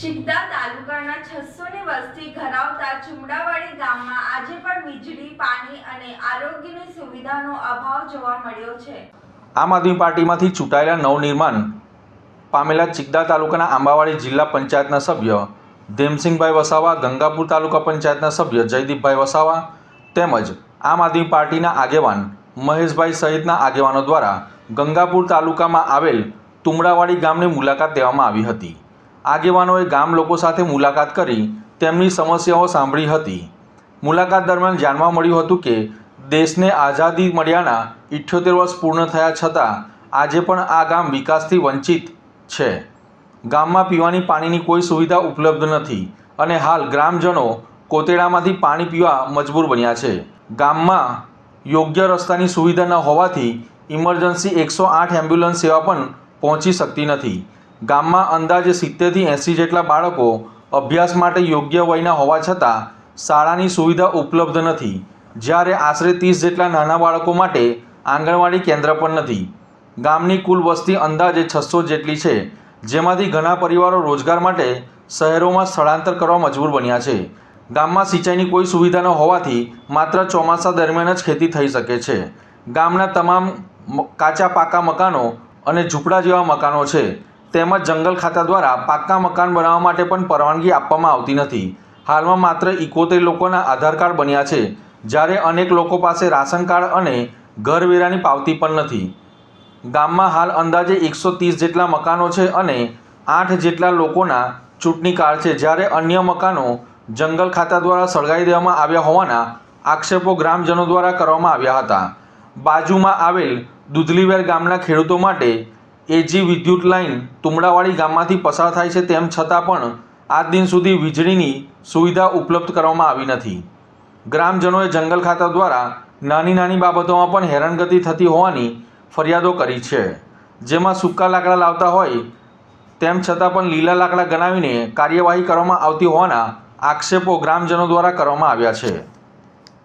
શિગ્દા તાલુકાના 600ની વસ્તી ધરાવતા ચુમડાવાડી ગામમાં આજે પણ વીજળી, પાણી અને આરોગ્યની સુવિધાનો અભાવ જોવા મળ્યો છે. આમ આદમી પાર્ટીમાંથી ચૂંટાયેલા નવનિર્માણ પામેલા શિગ્દા તાલુકાના આંબાવાડી જિલ્લા પંચાયતના સભ્ય ધેમસિંગભાઈ વસાવા, ગંગાપુર તાલુકા પંચાયતના સભ્ય જયદીપભાઈ વસાવા તેમજ આમ આદમી પાર્ટીના આગેવાન મહેશભાઈ સહિતના આગેવાનો દ્વારા ગંગાપુર તાલુકામાં આવેલ તુમડાવાડી ગામની મુલાકાત લેવામાં આવી હતી. આગેવાનોએ ગામ લોકો સાથે મુલાકાત કરી તેમની સમસ્યાઓ સાંભળી હતી. મુલાકાત દરમિયાન જાણવા મળ્યું હતું કે દેશને આઝાદી મળ્યાના 78 વર્ષ પૂર્ણ થયા છતાં આજે પણ આ ગામ વિકાસથી વંચિત છે. ગામમાં પીવાની પાણીની કોઈ સુવિધા ઉપલબ્ધ નથી અને હાલ ગ્રામજનો કોતેડામાંથી પાણી પીવા મજબૂર બન્યા છે. ગામમાં યોગ્ય રસ્તાની સુવિધા ન હોવાથી ઇમરજન્સી 108 એમ્બ્યુલન્સ સેવા પણ પહોંચી શકતી નથી. ગામમાં અંદાજે 70થી 80 જેટલા બાળકો અભ્યાસ માટે યોગ્ય વયના હોવા છતાં શાળાની સુવિધા ઉપલબ્ધ નથી, જ્યારે આશરે 30 જેટલા નાના બાળકો માટે આંગણવાડી કેન્દ્ર પણ નથી. ગામની કુલ વસ્તી અંદાજે 600 જેટલી છે, જેમાંથી ઘણા પરિવારો રોજગાર માટે શહેરોમાં સ્થળાંતર કરવા મજબૂર બન્યા છે. ગામમાં સિંચાઈની કોઈ સુવિધા ન હોવાથી માત્ર ચોમાસા દરમિયાન જ ખેતી થઈ શકે છે. ગામના તમામ કાચા પાકા મકાનો અને ઝૂંપડા જેવા મકાનો છે, તેમજ જંગલ ખાતા દ્વારા પાક્કા મકાન બનાવવા માટે પણ પરવાનગી આપવામાં આવતી નથી. હાલમાં માત્ર 71 લોકોના આધાર કાર્ડ બન્યા છે, જ્યારે અનેક લોકો પાસે રાશન કાર્ડ અને ઘરવેરાની પાવતી પણ નથી. ગામમાં હાલ અંદાજે 130 જેટલા મકાનો છે અને 8 જેટલા લોકોના ચૂંટણી કાર્ડ છે, જ્યારે અન્ય મકાનો જંગલ ખાતા દ્વારા સળગાવી દેવામાં આવ્યા હોવાના આક્ષેપો ગ્રામજનો દ્વારા કરવામાં આવ્યા હતા. બાજુમાં આવેલ દૂધલીવેર ગામના ખેડૂતો માટે એજી વિદ્યુત લાઇન તુમડાવાડી ગામમાંથી પસાર થાય છે, તેમ છતાં પણ આજ દિન સુધી વીજળીની સુવિધા ઉપલબ્ધ કરવામાં આવી નથી. ગ્રામજનોએ જંગલ ખાતા દ્વારા નાની નાની બાબતોમાં પણ હેરાનગતિ થતી હોવાની ફરિયાદો કરી છે, જેમાં સૂકા લાકડા લાવતા હોય તેમ છતાં પણ લીલા લાકડા ગણાવીને કાર્યવાહી કરવામાં આવતી હોવાના આક્ષેપો ગ્રામજનો દ્વારા કરવામાં આવ્યા છે.